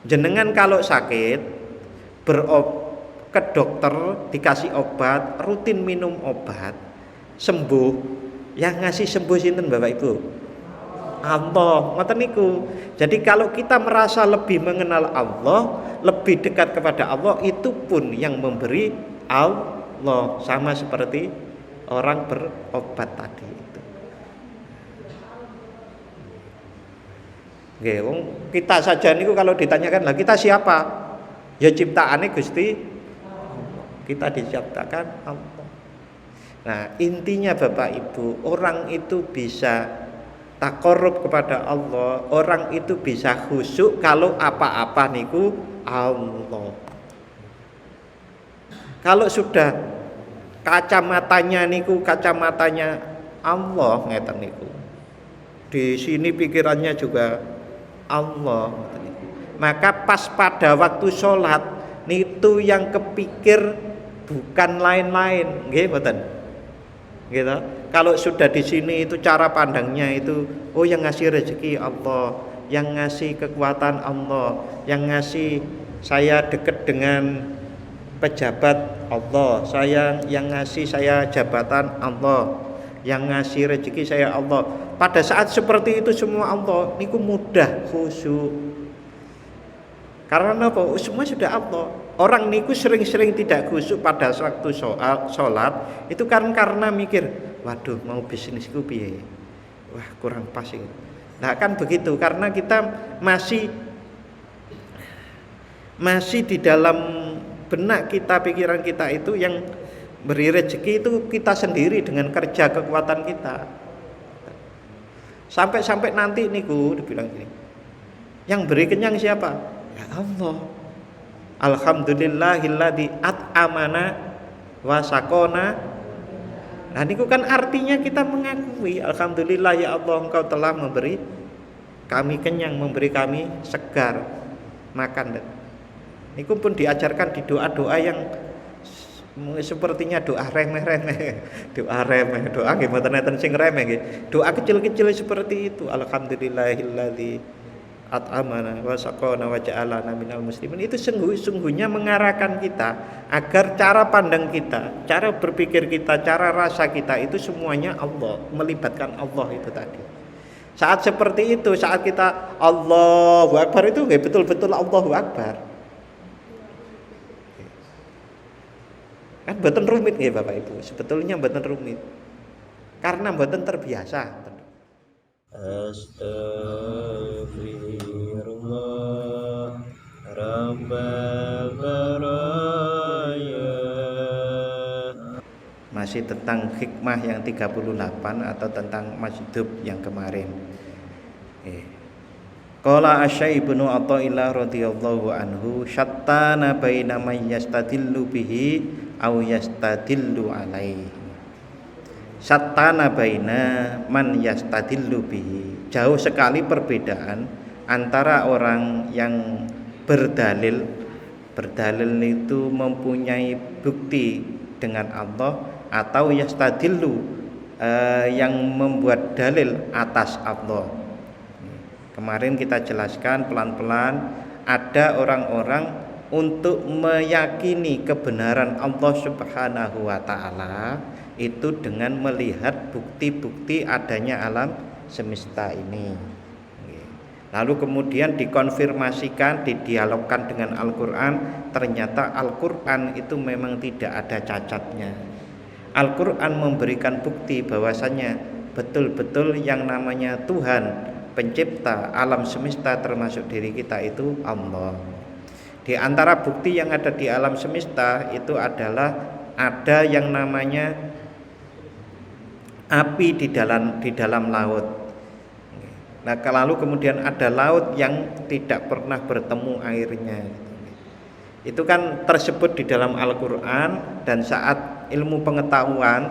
Jenengan kalau sakit ke dokter, dikasih obat, rutin minum obat, sembuh. Yang ngasih sembuh sinten Bapak Ibu? Allah. Ngoten niku. Jadi kalau kita merasa lebih mengenal Allah, lebih dekat kepada Allah, itu pun yang memberi Allah, sama seperti orang berobat tadi itu. Nggih, kita saja niku kalau ditanyakan, lah kita siapa? Ya ciptaane Gusti. Kita diciptakan Allah. Nah, intinya Bapak Ibu, orang itu bisa takarrub kepada Allah, orang itu bisa khusyuk kalau apa-apa niku Allah. Kalau sudah kacamatanya niku kacamatanya Allah ngeten niku. Di sini pikirannya juga Allah. Maka pas pada waktu sholat itu yang kepikir bukan lain-lain, nggih mboten? Gitu. Kalau sudah di sini itu cara pandangnya itu, oh yang ngasih rezeki Allah, yang ngasih kekuatan Allah, yang ngasih saya dekat dengan pejabat Allah, yang ngasih saya jabatan Allah, yang ngasih rezeki saya Allah. Pada saat seperti itu semua Allah, niku mudah khusyuk. Karena apa? Semua sudah Allah. Orang niku sering-sering tidak khusyuk pada waktu sholat itu kan karena mikir, waduh mau bisnisku piye? Wah kurang pas ini. Nah kan begitu, karena kita masih di dalam benak kita, pikiran kita itu yang beri rezeki itu kita sendiri dengan kerja kekuatan kita. Sampai nanti niku dibilang gini, yang beri kenyang siapa? Ya Allah. Alhamdulillahilladzi at'amana wa sakona. Nah niku kan artinya kita mengakui, alhamdulillah ya Allah, Engkau telah memberi kami kenyang, memberi kami segar makan. Niku pun diajarkan di doa-doa yang sepertinya doa remeh-remeh, doa nggih mboten enten sing remeh nggih. Doa kecil-kecil seperti itu, alhamdulillahilladzi at'amana wa saqana wa ja'alana minal muslimin, itu sungguhnya mengarahkan kita agar cara pandang kita, cara berpikir kita, cara rasa kita itu semuanya Allah, melibatkan Allah itu tadi. Saat seperti itu, saat kita Allahu Akbar itu nggih betul-betul Allahu Akbar. Kan mboten rumit nggih Bapak Ibu, sebetulnya mboten rumit. Karena mboten terbiasa. Astaghfirullah Rabbal baraya. Masih tentang hikmah yang 38 atau tentang masjid yang kemarin. Qala Asy-Syaikh Ibnu Athaillah radhiyallahu anhu, syattana baina may yastadillu bihi aw yastadillu alaihi. Syattana baina man yastadillu bihi. Jauh sekali perbedaan antara orang yang berdalil itu mempunyai bukti dengan Allah, atau yastadillu yang membuat dalil atas Allah. Kemarin kita jelaskan pelan-pelan, ada orang-orang untuk meyakini kebenaran Allah Subhanahu wa taala itu dengan melihat bukti-bukti adanya alam semesta ini. Lalu kemudian dikonfirmasikan, didialogkan dengan Al-Quran. Ternyata Al-Quran itu memang tidak ada cacatnya. Al-Quran memberikan bukti bahwasannya betul-betul yang namanya Tuhan pencipta alam semesta termasuk diri kita itu Allah. Di antara bukti yang ada di alam semesta itu adalah ada yang namanya api di dalam laut. Nah, lalu kemudian ada laut yang tidak pernah bertemu airnya. Itu kan tersebut di dalam Al-Quran. Dan saat ilmu pengetahuan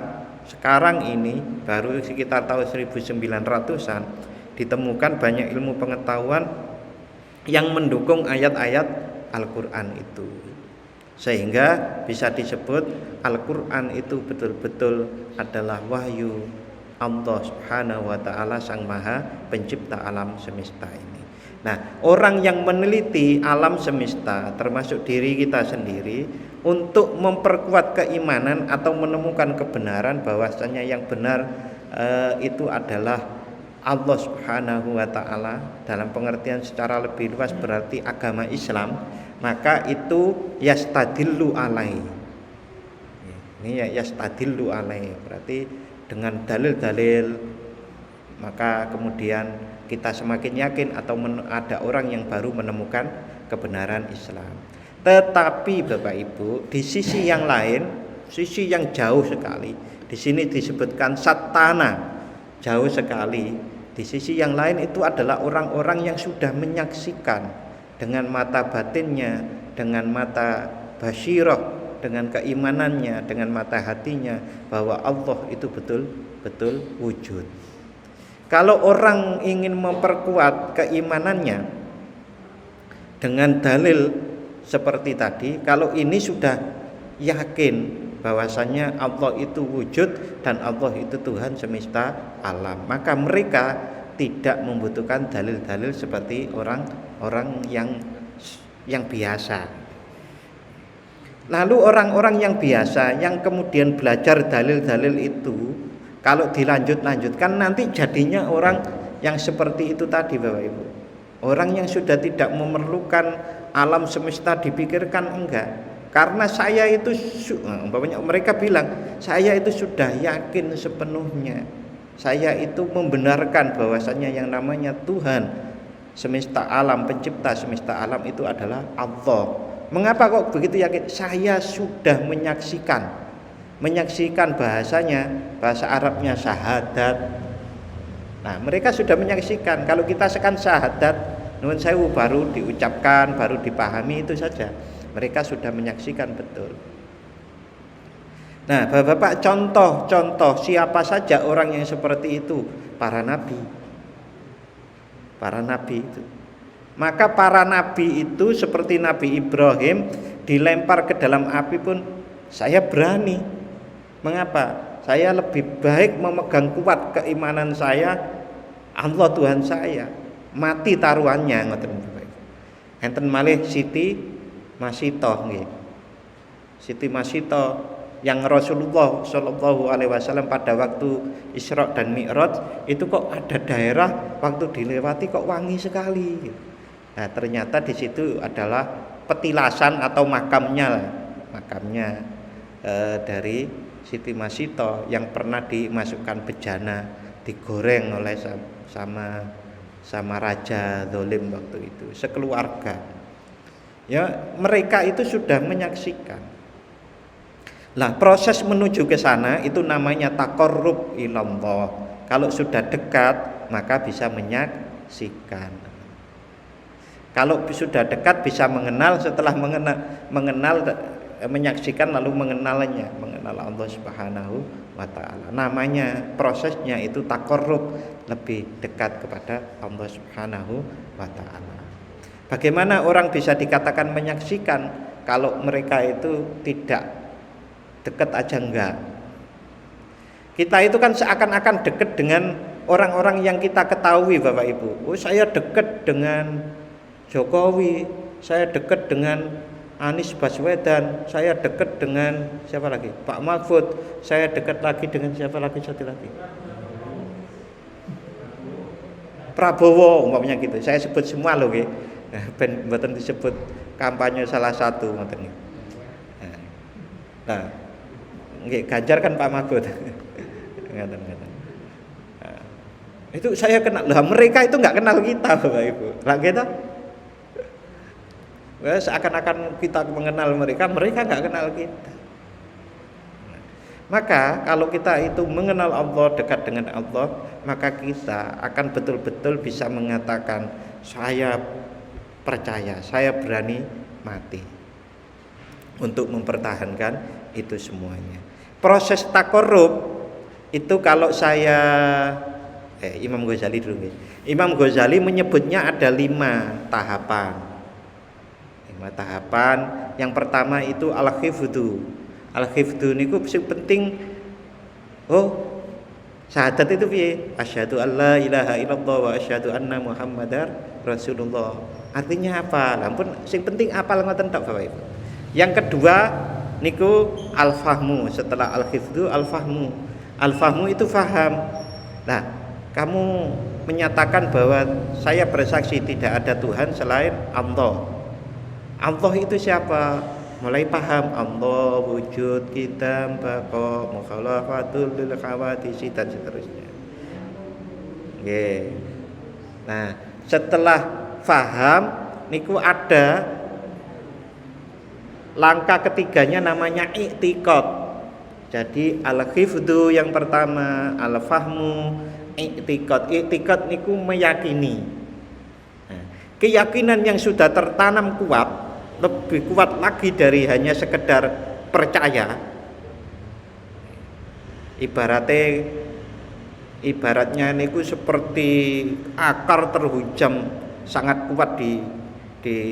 sekarang ini baru sekitar tahun 1900-an ditemukan banyak ilmu pengetahuan yang mendukung ayat-ayat Al-Quran itu, sehingga bisa disebut Al-Quran itu betul-betul adalah wahyu Allah Subhanahu wa taala, Sang Maha Pencipta alam semesta ini. Nah, orang yang meneliti alam semesta termasuk diri kita sendiri untuk memperkuat keimanan atau menemukan kebenaran bahwasanya yang benar itu adalah Allah Subhanahu wa taala, dalam pengertian secara lebih luas berarti agama Islam, maka itu yastadillu alai. Ini ya yastadillu alai berarti dengan dalil-dalil, maka kemudian kita semakin yakin atau ada orang yang baru menemukan kebenaran Islam. Tetapi Bapak Ibu, di sisi yang lain, sisi yang jauh sekali, di sini disebutkan satana, jauh sekali. Di sisi yang lain itu adalah orang-orang yang sudah menyaksikan dengan mata batinnya, dengan mata basyirah, dengan keimanannya, dengan mata hatinya bahwa Allah itu betul-betul wujud. Kalau orang ingin memperkuat keimanannya dengan dalil seperti tadi, kalau ini sudah yakin bahwasanya Allah itu wujud dan Allah itu Tuhan semesta alam, maka mereka tidak membutuhkan dalil-dalil seperti orang-orang yang biasa. Lalu orang-orang yang biasa yang kemudian belajar dalil-dalil itu, kalau dilanjutkan nanti jadinya orang yang seperti itu tadi Bapak Ibu. Orang yang sudah tidak memerlukan alam semesta dipikirkan, enggak. Karena saya itu umpamanya mereka bilang, saya itu sudah yakin sepenuhnya. Saya itu membenarkan bahwasanya yang namanya Tuhan semesta alam, pencipta semesta alam itu adalah Allah. Mengapa kok begitu yakin? Saya sudah menyaksikan bahasanya, bahasa Arabnya syahadat. Nah, mereka sudah menyaksikan. Kalau kita sekan syahadat, nuwun sewu baru diucapkan, baru dipahami itu saja. Mereka sudah menyaksikan betul. Nah, Bapak-bapak, contoh siapa saja orang yang seperti itu? Para nabi. Para nabi itu. Maka para nabi itu seperti Nabi Ibrahim dilempar ke dalam api pun saya berani. Mengapa? Saya lebih baik memegang kuat keimanan saya, Allah Tuhan saya, mati taruhannya ngoten Bapak. Enten malih Siti Masitoh nggih. Siti Masitoh yang Rasulullah Shallallahu alaihi wasallam pada waktu Isra dan Mi'raj itu kok ada daerah waktu dilewati kok wangi sekali. Nah, ternyata di situ adalah petilasan atau makamnya dari Siti Masito yang pernah dimasukkan bejana, digoreng oleh sama raja zalim waktu itu, sekeluarga. Ya, mereka itu sudah menyaksikan. Lah, proses menuju ke sana itu namanya taqarrub ilallah. Kalau sudah dekat, maka bisa menyaksikan. Kalau sudah dekat bisa mengenal, setelah mengenal menyaksikan lalu mengenal Allah Subhanahu wa taala. Namanya prosesnya itu taqarrub, lebih dekat kepada Allah Subhanahu wa taala. Bagaimana orang bisa dikatakan menyaksikan kalau mereka itu tidak dekat aja enggak? Kita itu kan seakan-akan dekat dengan orang-orang yang kita ketahui Bapak Ibu. Oh, saya dekat dengan Jokowi, saya dekat dengan Anies Baswedan, saya dekat dengan siapa lagi? Pak Mahfud, saya dekat lagi dengan siapa lagi? Satu lagi. Prabowo umpamanya gitu. Saya sebut semua loh nggih. Ben mboten disebut kampanye salah satu ngoten. Nah, nggih Ganjar kan Pak Mahfud. Ngoten. Nah, itu saya kenal. Lah mereka itu enggak kenal kita Bapak Ibu. Lah kita seakan-akan kita mengenal mereka nggak kenal kita. Maka kalau kita itu mengenal Allah, dekat dengan Allah, maka kita akan betul-betul bisa mengatakan saya percaya, saya berani mati untuk mempertahankan itu semuanya. Proses taqarrub itu kalau saya Imam Ghazali dulu. Imam Ghazali menyebutnya ada 5 tahapan. Yang pertama itu al-hifdzu. Al-hifdzu niku sing penting. Syahadat itu piye? Asyhadu alla ilaha illallah wa asyhadu anna Muhammadar Rasulullah. Artinya apa? Lampun sing penting apal ngoten tok Bapak Ibu. Yang kedua niku al-fahmu, setelah al-hifdzu al-fahmu. Al-fahmu itu faham. Nah, kamu menyatakan bahwa saya bersaksi tidak ada Tuhan selain Allah. Allah itu siapa? Mulai paham Allah wujud, qidam, baqa, mukhalafatul lil khawadisi dan seterusnya. Nggih. Nah, setelah faham niku ada langkah ketiganya namanya i'tiqad. Jadi al-hifdzu yang pertama, al-fahmu, i'tiqad. I'tiqad niku meyakini. Nah, keyakinan yang sudah tertanam kuat, lebih kuat lagi dari hanya sekedar percaya. Ibaratnya niku seperti akar terhujam sangat kuat di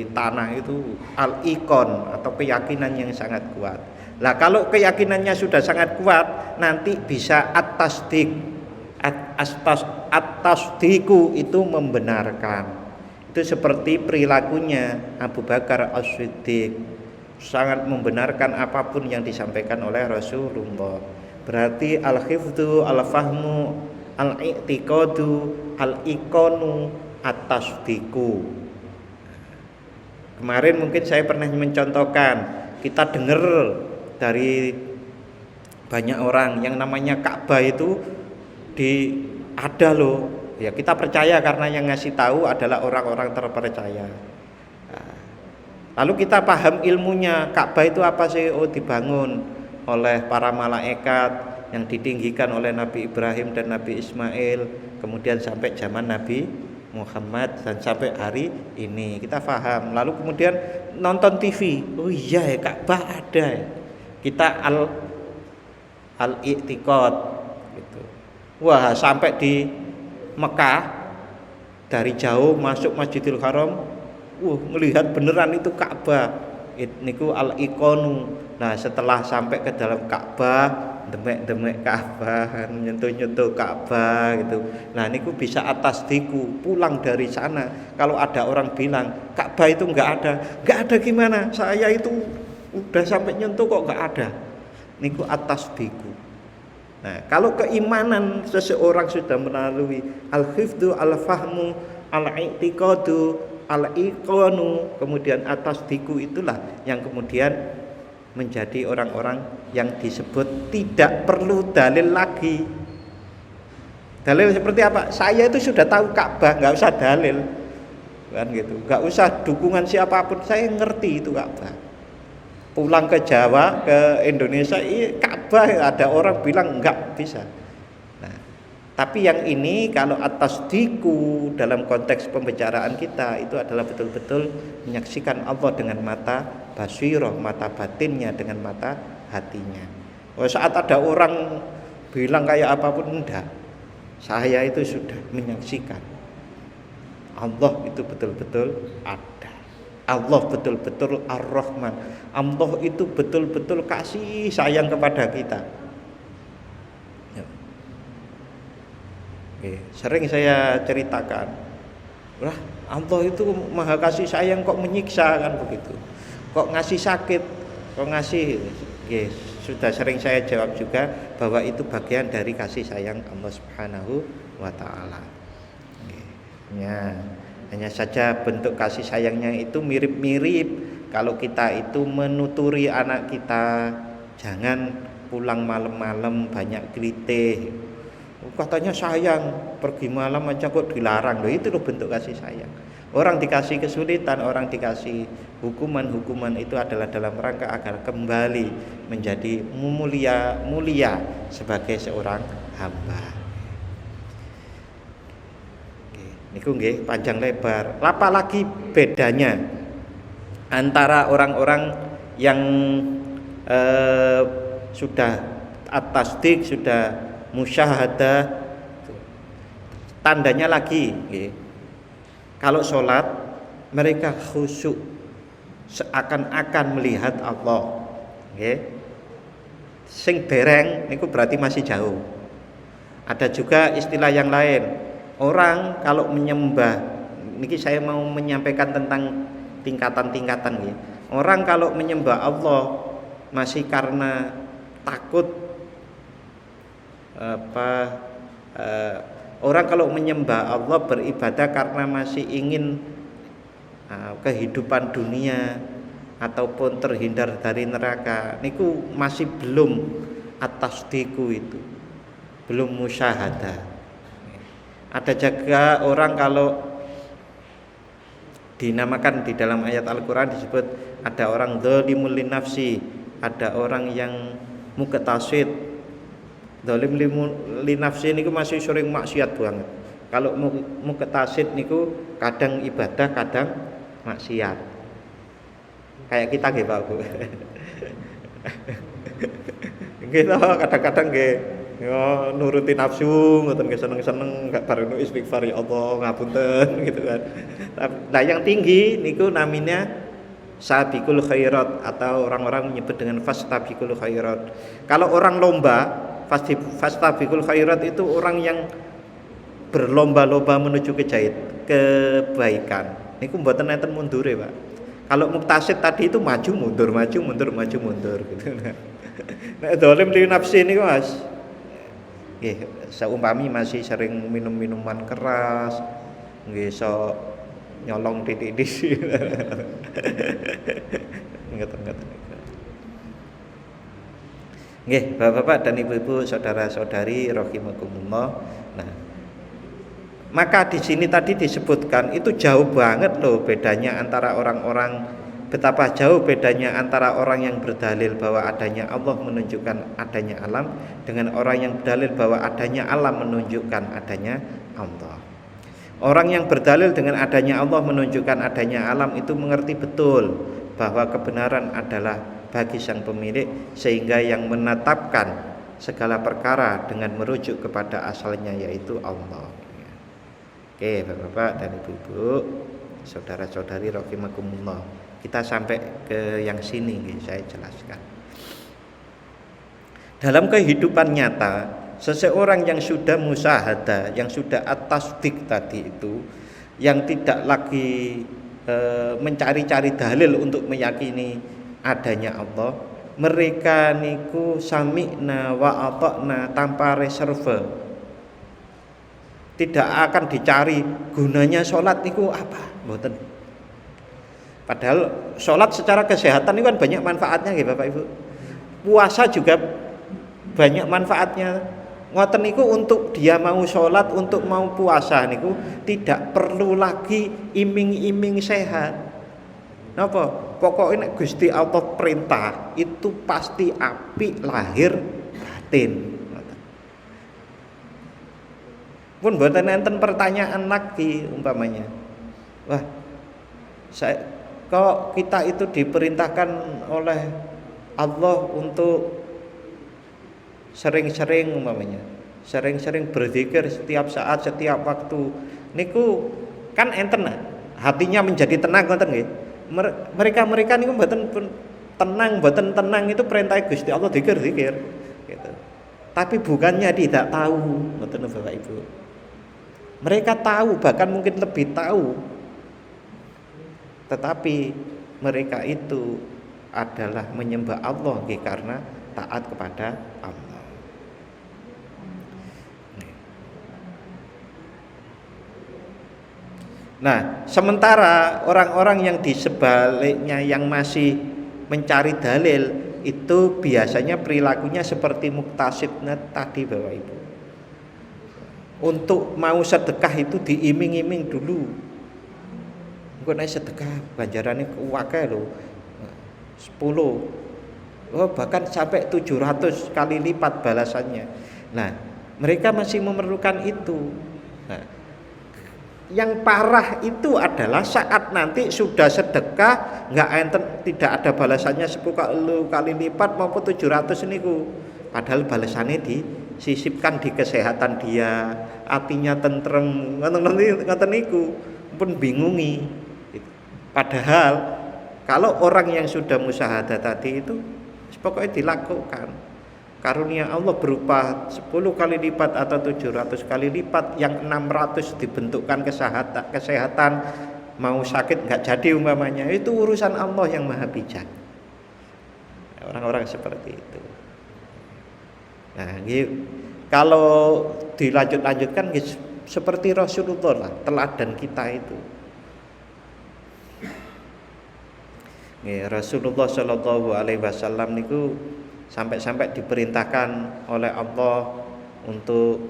tanah itu, al-iqon atau keyakinan yang sangat kuat. Lah kalau keyakinannya sudah sangat kuat, nanti bisa at-tasdiq. At-tasdiqu itu membenarkan. Itu seperti perilakunya Abu Bakar As-Siddiq, sangat membenarkan apapun yang disampaikan oleh Rasulullah. Berarti al-hifdzu, al-fahmu, al-i'tiqadu, al-iqonu, at-tasdiqu. Kemarin mungkin saya pernah mencontohkan, kita dengar dari banyak orang yang namanya Ka'bah itu ada loh. Ya kita percaya karena yang ngasih tahu adalah orang-orang terpercaya. Nah, lalu kita paham ilmunya, Ka'bah itu apa sih? Oh, dibangun oleh para malaikat yang ditinggikan oleh Nabi Ibrahim dan Nabi Ismail, kemudian sampai zaman Nabi Muhammad dan sampai hari ini kita paham. Lalu kemudian nonton TV, oh iya ya Ka'bah ada ya. Kita al-i'tiqad gitu. Wah, sampai di Mekah dari jauh masuk Masjidil Haram, melihat beneran itu Ka'bah. Niku al-iqonu. Nah, setelah sampai ke dalam Ka'bah, demek-demek Ka'bah, nyentuh-nyentuh Ka'bah gitu. Nah, niku bisa atas diku, pulang dari sana. Kalau ada orang bilang Ka'bah itu enggak ada gimana? Saya itu udah sampai nyentuh kok enggak ada. Niku atas diku. Nah, kalau keimanan seseorang sudah melalui al-hifdzu, al-fahmu, al-i'tiqadu, al-iqanu, kemudian atas diku, itulah yang kemudian menjadi orang-orang yang disebut tidak perlu dalil lagi. Dalil seperti apa? Saya itu sudah tahu Ka'bah, nggak usah dalil, kan gitu. Nggak usah dukungan siapapun, saya ngerti itu Ka'bah. Pulang ke Jawa, ke Indonesia, Ka'bah ada orang bilang nggak bisa. Nah, tapi yang ini kalau atas diku dalam konteks pembicaraan kita itu adalah betul-betul menyaksikan Allah dengan mata basirah, mata batinnya, dengan mata hatinya. Saat ada orang bilang kayak apapun, enggak. Saya itu sudah menyaksikan Allah itu betul-betul ada. Allah betul-betul Ar-Rahman. Allah itu betul-betul kasih sayang kepada kita. Sering saya ceritakan, lah Allah itu maha kasih sayang kok menyiksa, kan begitu. Kok ngasih sakit, kok ngasih. Sudah sering saya jawab juga bahwa itu bagian dari kasih sayang Allah Subhanahu wa taala. Hanya saja bentuk kasih sayangnya itu mirip-mirip. Kalau kita itu menuturi anak kita, jangan pulang malam-malam banyak gelitih. Katanya sayang, pergi malam aja kok dilarang. Loh, itu loh bentuk kasih sayang. Orang dikasih kesulitan, orang dikasih hukuman itu adalah dalam rangka agar kembali menjadi mulia sebagai seorang hamba. Niku nggih panjang lebar. Apalagi bedanya antara orang-orang yang sudah at-tasdiq, sudah musyahadah, tandanya lagi nggih. Kalau sholat mereka khusyuk, seakan-akan melihat Allah, nggih. Sing dereng niku berarti masih jauh. Ada juga istilah yang lain. Orang kalau menyembah niki saya mau menyampaikan tentang tingkatan-tingkatan ya. Orang kalau menyembah Allah masih karena takut orang kalau menyembah Allah beribadah karena masih ingin kehidupan dunia ataupun terhindar dari neraka, niku masih belum atas diku, itu belum musyahadah. Ada juga orang kalau dinamakan di dalam ayat Al-Quran disebut ada orang zalimul linafsi, ada orang yang muqtasid. Zalim linafsi niku masih sering maksiat banget. Kalau muqtasid niku kadang ibadah kadang maksiat. Kayak kita nggih Pak Bu. Kita kadang-kadang nggih yo nuruti nafsu ngoten nggih, seneng-seneng gak bareng istighfar ya Allah ngapunten gitu kan. Nah yang tinggi niku namanya sabiqul khairat atau orang-orang menyebut dengan fastabiqul khairat. Kalau orang lomba, fastabiqul khairat itu orang yang berlomba-lomba menuju kebaikan. Niku mboten enten mundure, Pak. Kalau muktasid tadi itu maju mundur gitu. Nek dolim li nafsi niku Mas. Nggih, seumpami masih sering minum minuman keras, nggih iso nyolong titik-titik. Ngeten-ngeten. Nggih, Bapak-bapak dan Ibu-ibu, saudara-saudari rahimakumullah. Nah, maka di sini tadi disebutkan itu jauh banget loh bedanya antara orang-orang, betapa jauh bedanya antara orang yang berdalil bahwa adanya Allah menunjukkan adanya alam dengan orang yang berdalil bahwa adanya alam menunjukkan adanya Allah. Orang yang berdalil dengan adanya Allah menunjukkan adanya alam itu mengerti betul bahwa kebenaran adalah bagi sang pemilik, sehingga yang menetapkan segala perkara dengan merujuk kepada asalnya yaitu Allah. Oke, Bapak-bapak dan Ibu-ibu, saudara-saudari rahimakumullah. Kita sampai ke yang sini nih, saya jelaskan. Dalam kehidupan nyata, seseorang yang sudah musyahadah, yang sudah at-tasdik tadi itu, yang tidak lagi mencari-cari dalil untuk meyakini adanya Allah, mereka niku sami'na wa ata'na tanpa reserve. Tidak akan dicari gunanya sholat niku apa, mboten. Padahal sholat secara kesehatan itu kan banyak manfaatnya nggih Bapak Ibu. Puasa juga banyak manfaatnya. Ngoten niku untuk dia mau sholat, untuk mau puasa niku tidak perlu lagi iming-iming sehat. Napa? Pokoknya nek Gusti Allah perintah itu pasti apik lahir batin. Pun mboten enten pertanyaan lagi umpamanya. Wah, kok kita itu diperintahkan oleh Allah untuk sering-sering umpamanya, sering-sering berzikir setiap saat, setiap waktu. Niku kan enten hatinya menjadi tenang ngoten nggih. Mereka niku mboten tenang, mboten tenang itu perintah Gusti Allah zikir-zikir gitu. Tapi bukannya tidak tahu, ngoten Bapak Ibu. Mereka tahu, bahkan mungkin lebih tahu. Tetapi mereka itu adalah menyembah Allah karena taat kepada Allah. Nah, sementara orang-orang yang di sebaliknya yang masih mencari dalil itu biasanya perilakunya seperti muktasidnya tadi Bapak Ibu. Untuk mau sedekah itu diiming-iming dulu. Engko nek sedekah ganjarane akeh lho. 10. Bahkan sampai 700 kali lipat balasannya. Nah, mereka masih memerlukan itu. Nah, yang parah itu adalah saat nanti sudah sedekah tidak ada balasannya 10 kali lipat maupun 700 niku. Padahal balasannya disisipkan di kesehatan dia, hatinya tentrem, ngoten niku pun bingungi. Padahal kalau orang yang sudah musyahadah tadi itu pokoknya dilakukan. karunia Allah berupa 10 kali lipat atau 700 kali lipat, yang 600 dibentukkan kesehatan, mau sakit nggak jadi umpamanya, itu urusan Allah yang maha bijak. Orang-orang seperti itu. Nah, kalau dilanjutkan seperti Rasulullah lah, teladan kita itu. Rasulullah Shallallahu Alaihi Wasallam niku sampai diperintahkan oleh Allah untuk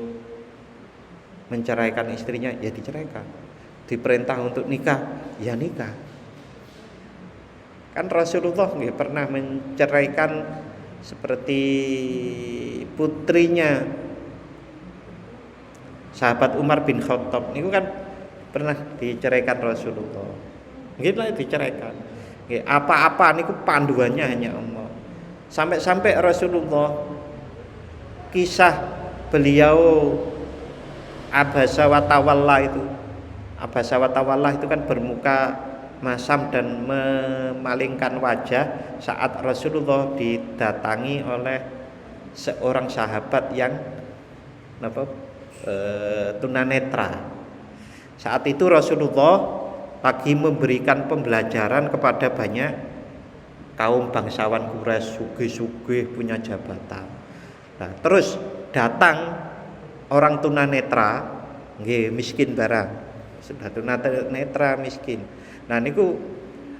menceraikan istrinya, ya diceraikan. Diperintah untuk nikah, ya nikah. Kan Rasulullah nggih pernah menceraikan seperti putrinya sahabat Umar bin Khattab niku kan pernah diceraikan Rasulullah. Nggih lah diceraikan. Nggih, apa-apa niku panduannya hanya Allah. Sampai Rasulullah, kisah beliau abasa wa tawalla itu. Abasa wa tawalla itu kan bermuka masam dan memalingkan wajah saat Rasulullah didatangi oleh seorang sahabat yang tunanetra. Saat itu Rasulullah lagi memberikan pembelajaran kepada banyak kaum bangsawan Quraisy, sugih-sugih punya jabatan. Nah, terus datang orang tunanetra, nggih miskin barang. Sudah tunanetra miskin. Nah niku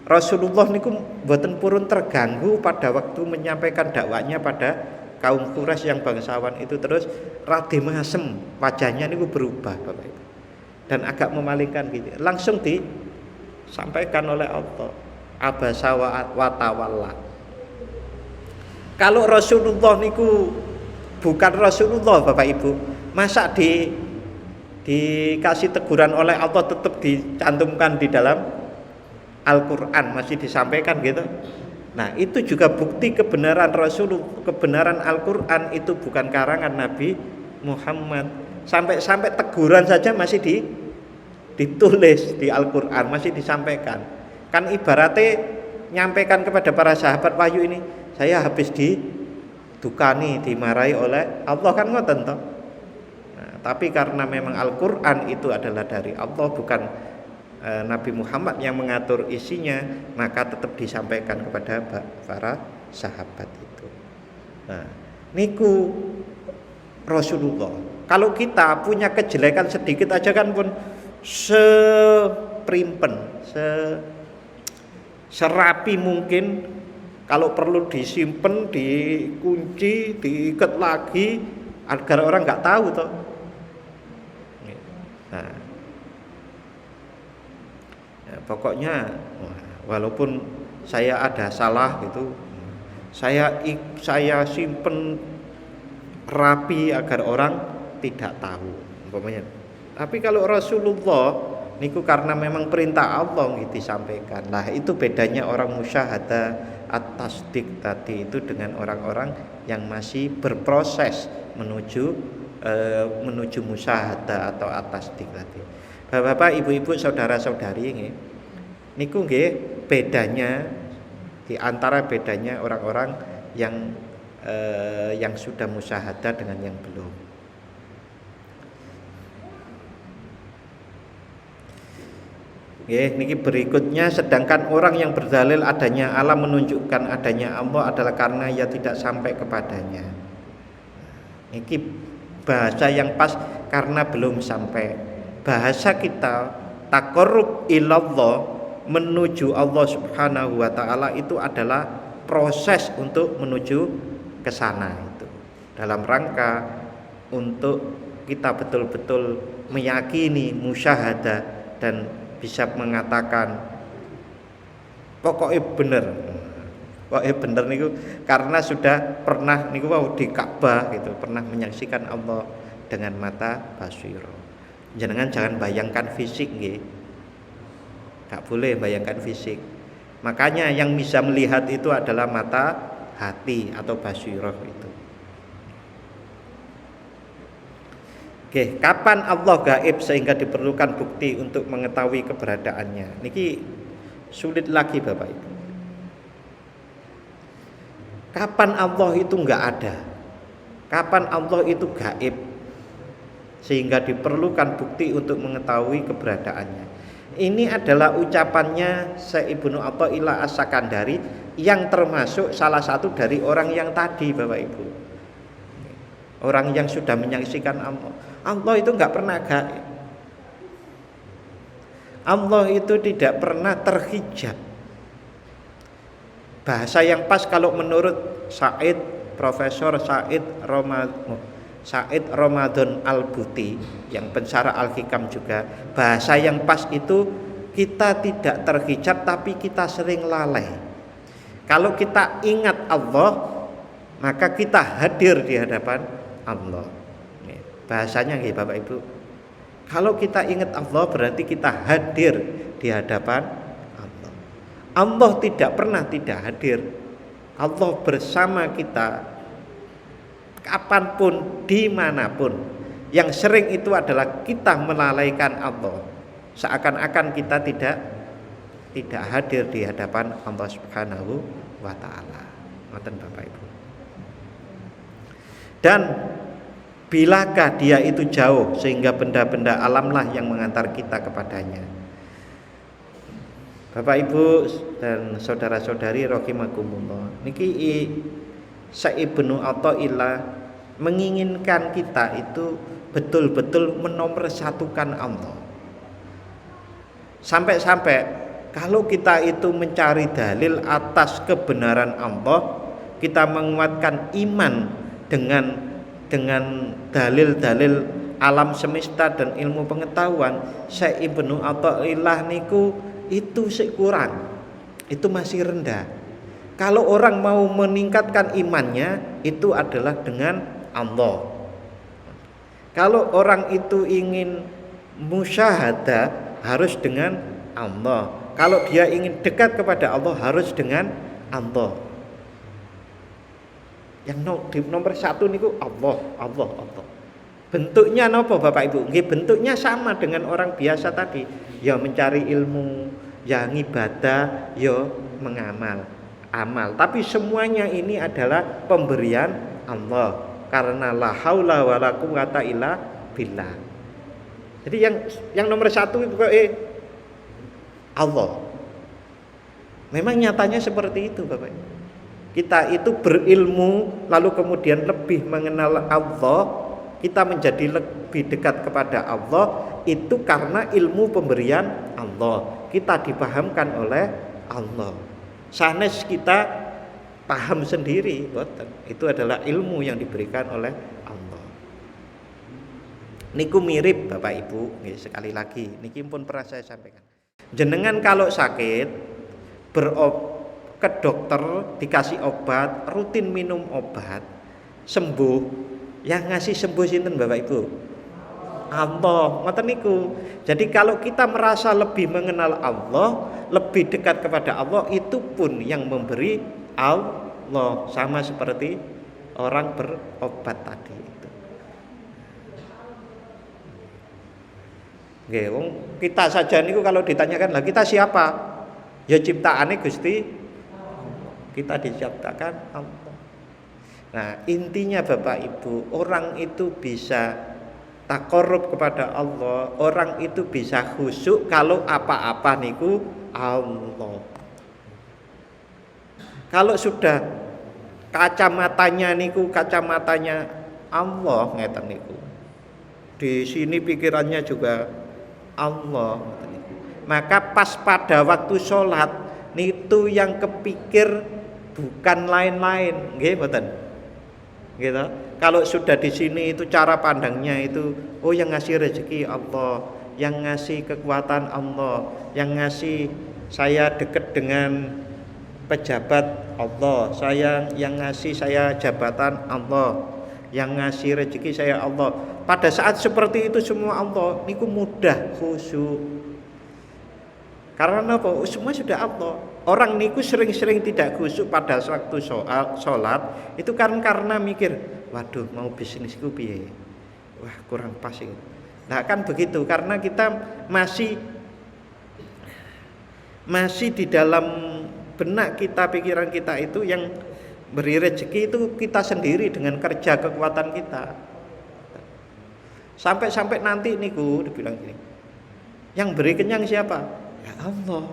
Rasulullah niku mboten purun terganggu pada waktu menyampaikan dakwanya pada kaum Quraisy yang bangsawan itu, terus radi masem wajahnya niku berubah Bapak Ibu. Dan agak memalingkan gitu. Langsung disampaikan oleh Allah, abasa wa tawalla. Kalau Rasulullah niku bukan Rasulullah Bapak Ibu, masa dikasih teguran oleh Allah tetap dicantumkan di dalam Al-Quran, masih disampaikan gitu. Nah itu juga bukti kebenaran Rasulullah, kebenaran Al-Quran itu bukan karangan Nabi Muhammad. Sampai teguran saja masih ditulis di Al-Quran, masih disampaikan. Kan ibaratnya nyampaikan kepada para sahabat wahyu ini, saya habis didukani, dimarahi oleh Allah, kan ngoten toh. Nah, tapi karena memang Al-Quran itu adalah dari Allah, bukan Nabi Muhammad yang mengatur isinya, maka tetap disampaikan kepada para sahabat itu. Nah, niku Rasulullah. Kalau kita punya kejelekan sedikit aja kan pun seprimpen, serapi mungkin, kalau perlu disimpan, dikunci, diikat lagi agar orang nggak tahu toh. Nah, ya, pokoknya walaupun saya ada salah gitu, saya simpen rapi agar orang tidak tahu umpamanya. Tapi kalau Rasulullah niku karena memang perintah Allah gitu disampaikan. Nah, itu bedanya orang musyahadah at-tasdiq tadi itu dengan orang-orang yang masih berproses menuju musyahadah atau at-tasdiq tadi. Bapak-bapak, ibu-ibu, saudara-saudari nggih. Niku nggih bedanya, di antara bedanya orang-orang yang sudah musyahadah dengan yang belum. Niki berikutnya, sedangkan orang yang berdalil adanya Allah, menunjukkan adanya Allah adalah karena ia tidak sampai kepadanya. Niki bahasa yang pas, karena belum sampai. Bahasa kita taqarrub ilallah, menuju Allah Subhanahu wa taala, itu adalah proses untuk menuju ke sana itu. Dalam rangka untuk kita betul-betul meyakini musyahadah dan bisa mengatakan pokoknya bener niku, karena sudah pernah niku di Ka'bah gitu, pernah menyaksikan Allah dengan mata basira. Jangan bayangkan fisik nggih. Enggak boleh bayangkan fisik. Makanya yang bisa melihat itu adalah mata hati atau basirah itu. Oke, kapan Allah gaib sehingga diperlukan bukti untuk mengetahui keberadaannya? Niki sulit lagi Bapak Ibu. Kapan Allah itu enggak ada? Kapan Allah itu gaib sehingga diperlukan bukti untuk mengetahui keberadaannya. Ini adalah ucapannya Syekh Ibnu Athaillah As-Sakandari yang termasuk salah satu dari orang yang tadi, Bapak Ibu. Orang yang sudah menyaksikan Allah. Allah itu enggak pernah gaib. Allah itu tidak pernah terhijab. Bahasa yang pas kalau menurut Profesor Said Ramadan Al-Buti yang pensyarah Al-Hikam juga, bahasa yang pas itu kita tidak terhijab tapi kita sering lalai. Kalau kita ingat Allah, maka kita hadir di hadapan Allah. Bahasanya nggih Bapak Ibu. Kalau kita ingat Allah berarti kita hadir di hadapan Allah. Allah tidak pernah tidak hadir. Allah bersama kita kapanpun, dimanapun. Yang sering itu adalah kita melalaikan Allah, seakan-akan kita tidak hadir di hadapan Allah Subhanahu wa Ta'ala. Ngoten Bapak Ibu. Dan bilakah dia itu jauh sehingga benda-benda alamlah yang mengantar kita kepadanya. Bapak Ibu dan saudara-saudari rahimakumullah, niki Syekh Ibnu Athaillah menginginkan kita itu betul-betul menomorsatukan Allah. Sampai-sampai kalau kita itu mencari dalil atas kebenaran Allah, kita menguatkan iman dengan dalil-dalil alam semesta dan ilmu pengetahuan, Syekh Ibnu Athaillah niku itu kurang. Itu masih rendah. Kalau orang mau meningkatkan imannya itu adalah dengan Allah. Kalau orang itu ingin musyahadah harus dengan Allah. Kalau dia ingin dekat kepada Allah harus dengan Allah. Yang nomor satu niku Allah. Bentuknya napa Bapak Ibu? Nggih, bentuknya sama dengan orang biasa tadi. Ya mencari ilmu, ya ngibadah, ya mengamal. Tapi semuanya ini adalah pemberian Allah, karena la haula wala quwata illa billah. Jadi yang nomor satu itu Allah. Memang nyatanya seperti itu Bapak. Kita itu berilmu lalu kemudian lebih mengenal Allah, kita menjadi lebih dekat kepada Allah itu karena ilmu pemberian Allah. Kita dipahamkan oleh Allah. Sanes kita paham sendiri, itu adalah ilmu yang diberikan oleh Allah. Niku mirip Bapak Ibu, sekali lagi, niki pun pernah saya sampaikan. Jenengan kalau sakit ke dokter dikasih obat, rutin minum obat, sembuh. Yang ngasih sembuh sinten Bapak Ibu? Allah, ngoten niku. Jadi kalau kita merasa lebih mengenal Allah, lebih dekat kepada Allah, itu pun yang memberi Allah, sama seperti orang berobat tadi itu. Nggih, kita saja niku kalau ditanyakan lah kita siapa? Ya ciptaane Gusti. Kita diciptakan Allah. Nah, intinya Bapak Ibu, orang itu bisa takarrub kepada Allah, orang itu bisa khusyuk kalau apa-apa niku Allah. Kalau sudah kacamatanya Allah ngeten niku. Di sini pikirannya juga Allah. Maka pas pada waktu sholat itu yang kepikir bukan lain-lain, nggih mboten? Gitu. Kalau sudah di sini itu cara pandangnya itu, oh yang ngasih rezeki Allah, yang ngasih kekuatan Allah, yang ngasih saya dekat dengan pejabat Allah, yang ngasih saya jabatan Allah, yang ngasih rezeki saya Allah. Pada saat seperti itu semua Allah, niku mudah khusyuk. Karena apa? Semua sudah Allah. Orang niku sering-sering tidak khusyuk pada waktu sholat itu karena mikir, waduh mau bisnisku piye? Wah kurang pas ini. Nah kan begitu, karena kita masih di dalam benak kita, pikiran kita itu yang Beri rezeki itu kita sendiri dengan kerja kekuatan kita. Sampai nanti niku dibilang gini, yang beri kenyang siapa? Ya Allah.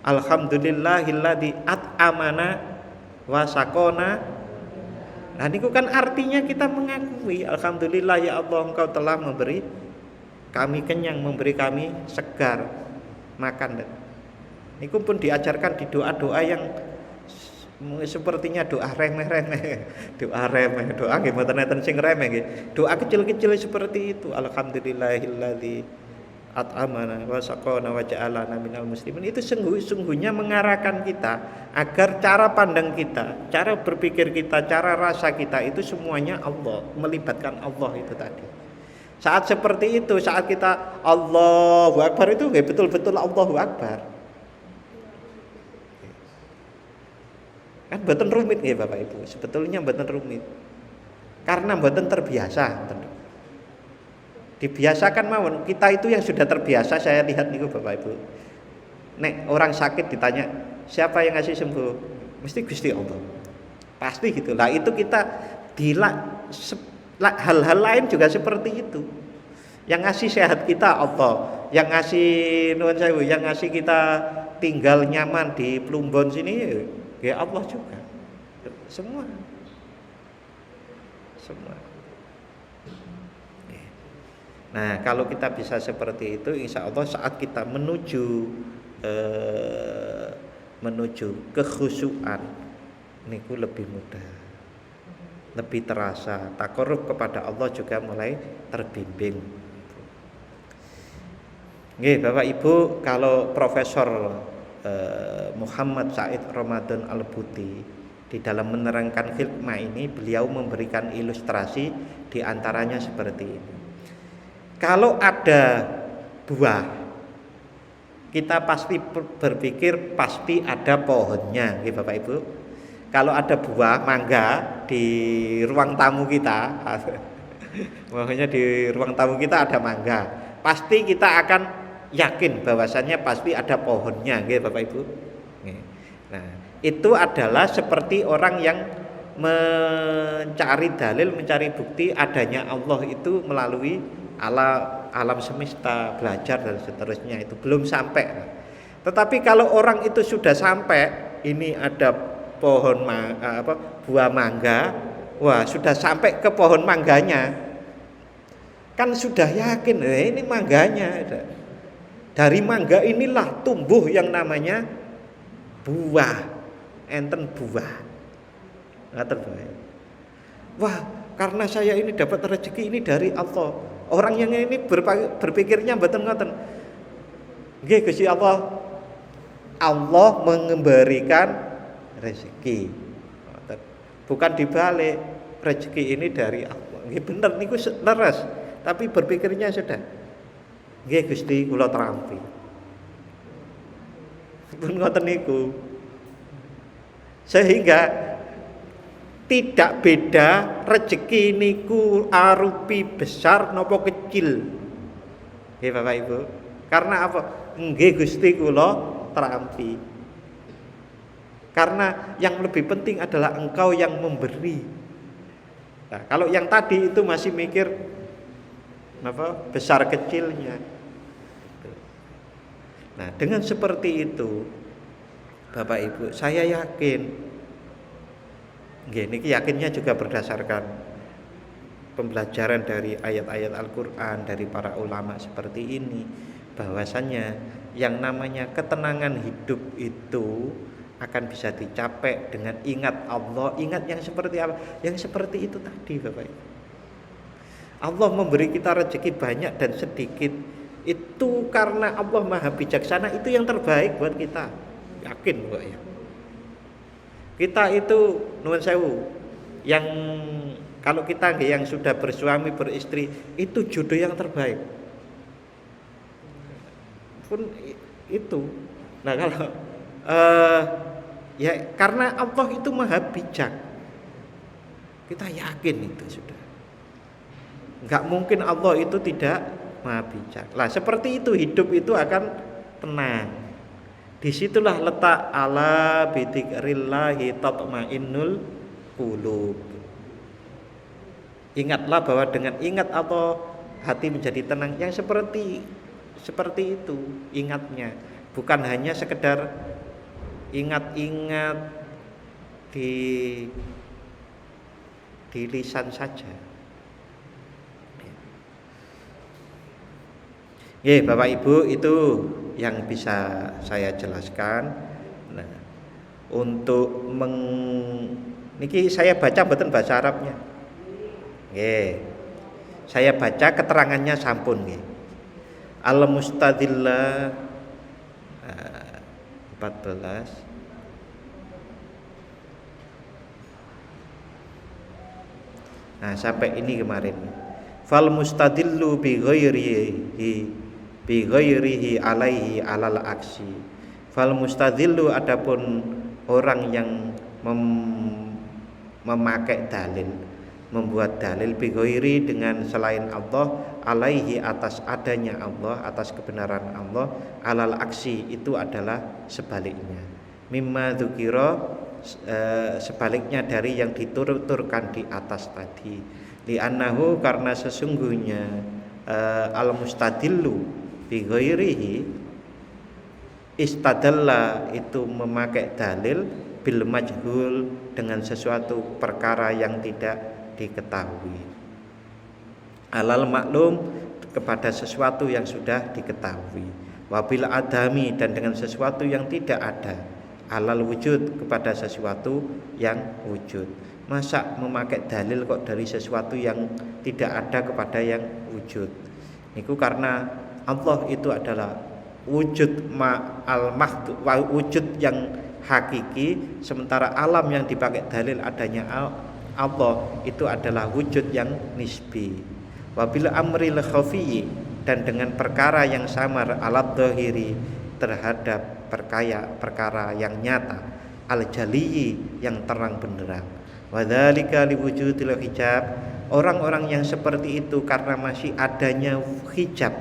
Alhamdulillahilladzi at'amana wa sakona. Nah niku kan artinya kita mengakui, alhamdulillah ya Allah, Engkau telah memberi kami kenyang, memberi kami segar makan. Niku pun diajarkan di doa-doa yang sepertinya doa remeh-remeh, doa nggih mboten enten sing remeh nggih. Doa kecil-kecil seperti itu. Alhamdulillahilladzi at'amana wa saqana wa ja'alana minal muslimin. Itu sungguhnya mengarahkan kita agar cara pandang kita, cara berpikir kita, cara rasa kita itu semuanya Allah, melibatkan Allah itu tadi. Saat seperti itu, saat kita Allahu Akbar itu nggih betul-betul Allahu Akbar. Kan mboten rumit nggih Bapak Ibu, sebetulnya mboten rumit. Karena mboten terbiasa. Dibiasakan mawon, kita itu yang sudah terbiasa. Saya lihat niku Bapak Ibu. Nek orang sakit ditanya, siapa yang ngasih sembuh? Mesti Gusti Allah. Pasti gitu. Lah itu kita hal-hal lain juga seperti itu. Yang ngasih sehat kita Allah, yang ngasih nuwun sewu, yang ngasih kita tinggal nyaman di Plumbon sini ya Allah juga. Semua. Nah, kalau kita bisa seperti itu, insya Allah saat kita menuju kekhusyuan, niku lebih mudah, lebih terasa. Takarrub kepada Allah juga mulai terbimbing. Nggih, Bapak Ibu, kalau Profesor Muhammad Said Ramadan Al-Buti di dalam menerangkan hikmah ini, beliau memberikan ilustrasi diantaranya seperti ini. Kalau ada buah, kita pasti berpikir pasti ada pohonnya, gitu Bapak Ibu. Kalau ada buah mangga di ruang tamu kita, makanya di ruang tamu kita ada mangga, pasti kita akan yakin bahwasannya pasti ada pohonnya, gitu Bapak Ibu. Nah, itu adalah seperti orang yang mencari dalil, mencari bukti adanya Allah itu melalui alam semesta, belajar dan seterusnya, itu belum sampai. Tetapi kalau orang itu sudah sampai, ini ada pohon buah mangga, wah sudah sampai ke pohon mangganya, kan sudah yakin ini mangganya. Dari mangga inilah tumbuh yang namanya buah, enten buah. Wah, karena saya ini dapat rezeki ini dari Allah. Orang yang ini berpikirnya mboten ngoten. Nggih Gusti Allah memberikan rezeki. Bukan dibalik, rezeki ini dari Allah. Nggih bener niku leres, tapi berpikirnya sudah. Nggih Gusti kula trampi. Pun ngoten niku. Sehingga tidak beda rezeki niku arupi besar nopo kecil. Nggih Bapak Ibu. Karena apa? Nggih Gusti kula trampi. Karena yang lebih penting adalah engkau yang memberi. Nah, kalau yang tadi itu masih mikir apa? Besar kecilnya. Nah, dengan seperti itu Bapak Ibu, saya yakin niki yakinnya juga berdasarkan pembelajaran dari ayat-ayat Al-Quran, dari para ulama seperti ini, bahwasannya yang namanya ketenangan hidup itu akan bisa dicapai dengan ingat Allah. Ingat yang seperti apa? Yang seperti itu tadi Bapak Ibu. Allah memberi kita rezeki banyak dan sedikit, itu karena Allah Maha Bijaksana, itu yang terbaik buat kita. Yakin Bapak ya. Kita itu nuwun sewu, yang kalau kita yang sudah bersuami beristri, itu jodoh yang terbaik. Pun itu. Nah kalau ya karena Allah itu Maha Bijak, kita yakin itu sudah. Enggak mungkin Allah itu tidak Maha Bijak. Lah seperti itu hidup itu akan tenang. Disitulah letak ala bidzikrillahi tatmainnul qulub. Ingatlah bahwa dengan ingat Allah hati menjadi tenang. Yang seperti itu ingatnya, bukan hanya sekedar ingat-ingat di lisan saja. Bapak Ibu, itu yang bisa saya jelaskan. Nah, untuk niki saya baca mboten bahasa Arabnya. Saya baca keterangannya sampun nggih. Al-Mustadillah 14. Nah, sampai ini kemarin. Fal mustadillu bi ghairihi alaihi alal aksi. Fal mustadillu, adapun orang yang memakai dalil, membuat dalil bi ghairi dengan selain Allah, alaihi atas adanya Allah, atas kebenaran Allah, alal aksi itu adalah sebaliknya. Mimma dzukira, sebaliknya dari yang dituturkan di atas tadi. Li'annahu, karena sesungguhnya al-mustadillu bi ghairihi, istadalla itu memakai dalil bil majhul dengan sesuatu perkara yang tidak diketahui, alal maklum kepada sesuatu yang sudah diketahui, wabil adami dan dengan sesuatu yang tidak ada, alal wujud kepada sesuatu yang wujud. Masa memakai dalil kok dari sesuatu yang tidak ada kepada yang wujud? Itu karena Allah itu adalah wujud al-mahdud, wujud yang hakiki, sementara alam yang dipakai dalil adanya Allah itu adalah wujud yang nisbi. Wabil amril khafiyyi, dan dengan perkara yang samar, alat dhahiri terhadap perkara yang nyata, al-jaliyyi yang terang benderang. Wadzalika liwujudil hijab, orang-orang yang seperti itu karena masih adanya hijab,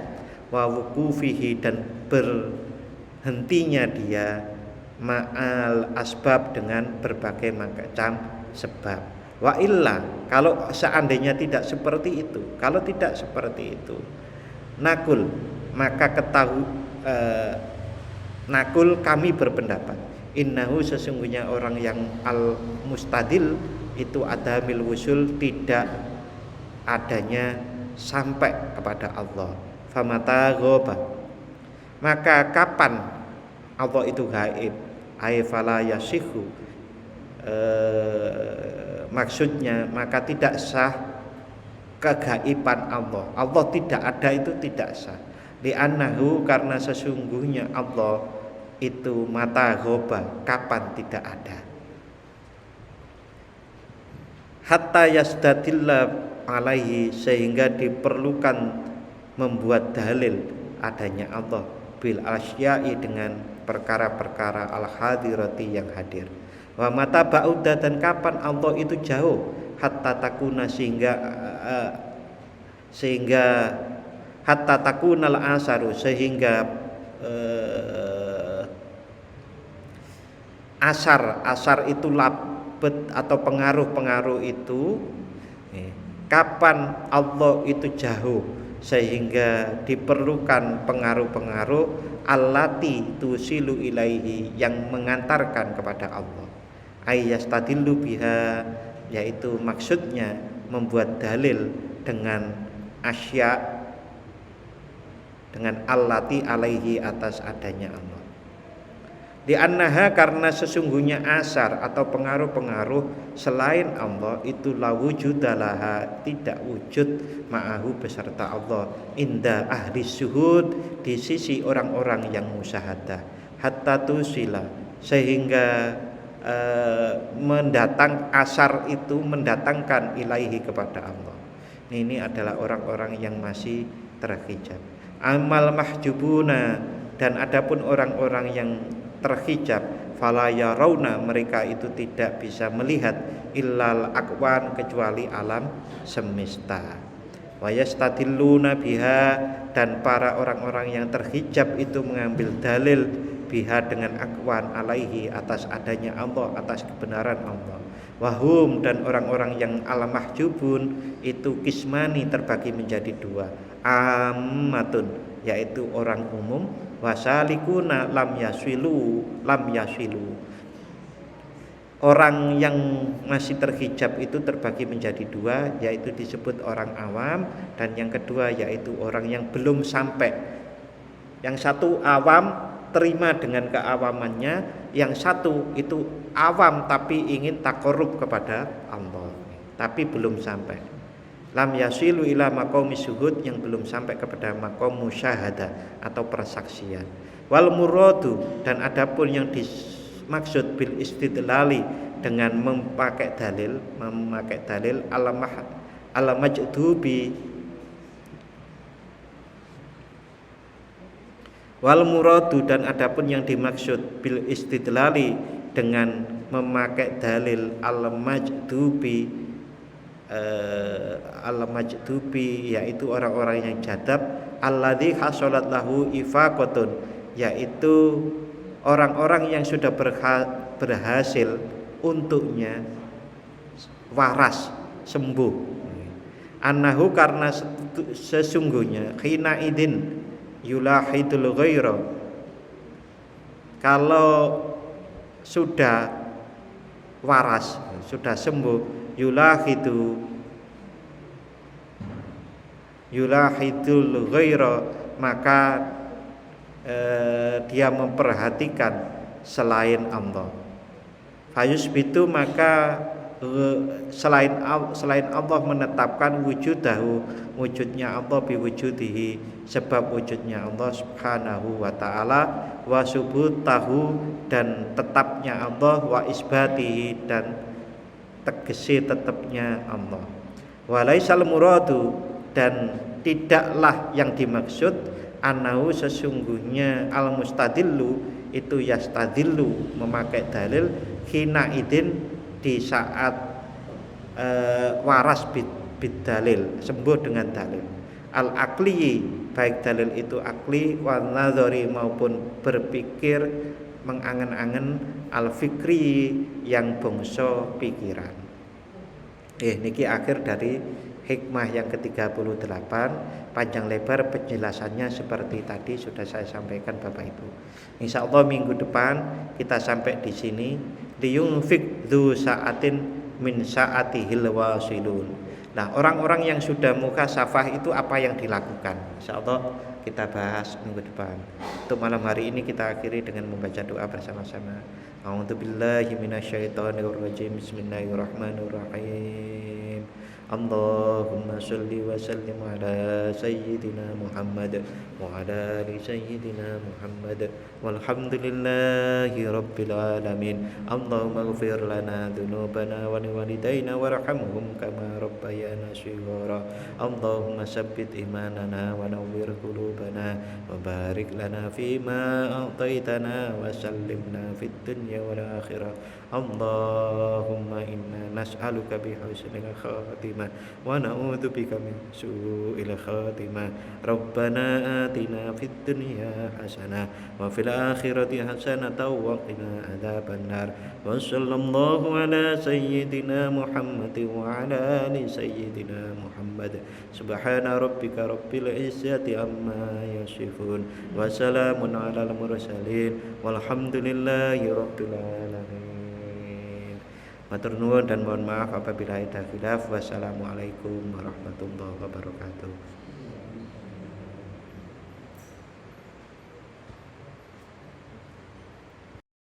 wa wuqufihi, dan berhentinya dia, ma'al asbab, dengan berbagai macam sebab. Wa illa, kalau seandainya tidak seperti itu, kalau tidak seperti itu, nakul, maka nakul, kami berpendapat, innahu, sesungguhnya orang yang al-mustadil itu adamil wusul, tidak adanya sampai kepada Allah. Famata ghoba, maka kapan Allah itu gaib, ay fala yasihu, maksudnya maka tidak sah kegaiban Allah. Allah tidak ada itu tidak sah. Li'annahu, karena sesungguhnya Allah itu mata ghoba, kapan tidak ada. Hatta yasdadilla alaihi, sehingga diperlukan membuat dalil adanya Allah, bil asya'i, dengan perkara-perkara al-hadirati yang hadir. Wa mata ba'uda, dan kapan Allah itu jauh, hatta takuna, sehingga hatta takunal asaru, sehingga asar itu labet atau pengaruh-pengaruh itu, kapan Allah itu jauh sehingga diperlukan pengaruh-pengaruh allati tusilu ilaihi, yang mengantarkan kepada Allah, ayyastadillu biha, yaitu maksudnya membuat dalil dengan asya, dengan allati alaihi, atas adanya Allah. Li'annaha, karena sesungguhnya asar atau pengaruh-pengaruh selain Allah itu la wujudalaha, tidak wujud, ma'ahu, beserta Allah, inda ahli syuhud, di sisi orang-orang yang musyahadah, hatta tusila, sehingga asar itu mendatangkan ilaihi, kepada Allah. Ini adalah orang-orang yang masih terhijab. Amal mahjubuna, dan adapun orang-orang yang terhijab, fala yarawna, mereka itu tidak bisa melihat illal akwan, kecuali alam semesta. Wa yastadilluna biha, dan para orang-orang yang terhijab itu mengambil dalil biha dengan akwan alaihi atas adanya Allah, atas kebenaran Allah. Wahum dan orang-orang yang alamahjubun itu kismani terbagi menjadi dua. Ammatun yaitu orang umum, wasalikuna lam yaswilu. Orang yang masih terhijab itu terbagi menjadi dua, yaitu disebut orang awam, dan yang kedua yaitu orang yang belum sampai. Yang satu awam terima dengan keawamannya, yang satu itu awam tapi ingin takorub kepada Allah, tapi belum sampai. Lam yasilu ila maqami syuhud, yang belum sampai kepada maqam musyahadah atau persaksian. Wal muradu, dan adapun yang dimaksud bil istidlali dengan memakai dalil al majdubi. Wal muradu, dan adapun yang dimaksud bil istidlali dengan memakai dalil al majdubi yaitu orang-orang yang jadab, alladzi hasolat lahu ifaqatun, yaitu orang-orang yang sudah berhasil untuknya waras, sembuh. Annahu, karena sesungguhnya khina idin yulahidul ghaira, kalau sudah waras, sudah sembuh, yulahidul ghaira, maka dia memperhatikan selain Allah. Fayusbitu, maka selain Allah menetapkan wujudnya Allah biwujudihi, sebab wujudnya Allah subhanahu wa ta'ala, wa subutahu, dan tetapnya Allah, wa isbatihi, dan tegesi tetapnya Allah. Walaisal muradu, dan tidaklah yang dimaksud annahu, sesungguhnya al mustadillu itu yastadillu, memakai dalil, hina idin, di saat waras bid dalil, sembuh dengan dalil, al akli, baik dalil itu akli, wal nadhari, maupun berpikir mengangen-angen, al fikri, yang bangsa pikiran. Niki akhir dari hikmah yang ke-38. Panjang lebar penjelasannya seperti tadi sudah saya sampaikan Bapak Ibu. Insyaallah minggu depan kita sampai di sini. Liyunfik dzu sa'atin min sa'atihil wasilun. Nah, orang-orang yang sudah muhasafah itu apa yang dilakukan? Insyaallah kita bahas minggu depan. Untuk malam hari ini kita akhiri dengan membaca doa bersama-sama. A'udzubillahi minasyaitonirrajim. Bismillahirrahmanirrahim. Allahumma sholli wa sallim ala sayyidina Muhammad wa ala ali sayyidina Muhammad walhamdulillahi rabbil alamin. Allahumma ighfir lana dhunubana wa liwalidayna warhamhum kama rabbayana shighara. Allahumma sabbit imanana wa nawwir qulubana wa barik lana fima a'taitana wa sallimna fid dunya wal akhirah. Allahumma inna nas'aluka bihusnil khatimah wa na'udzubika min su'il khatimah. Rabbana atina fid dunya hasanah wa fil akhirati hasanah wa qina adzabannar. Wa sallallahu ala sayyidina Muhammad wa ala ali sayyidina Muhammad. Subhana rabbika rabbil izzati amma yasifun wa salamun alal mursalin walhamdulillahi rabbil alamin. Matur nuwun dan mohon maaf apabila ada khilaf. Wassalamualaikum warahmatullahi wabarakatuh.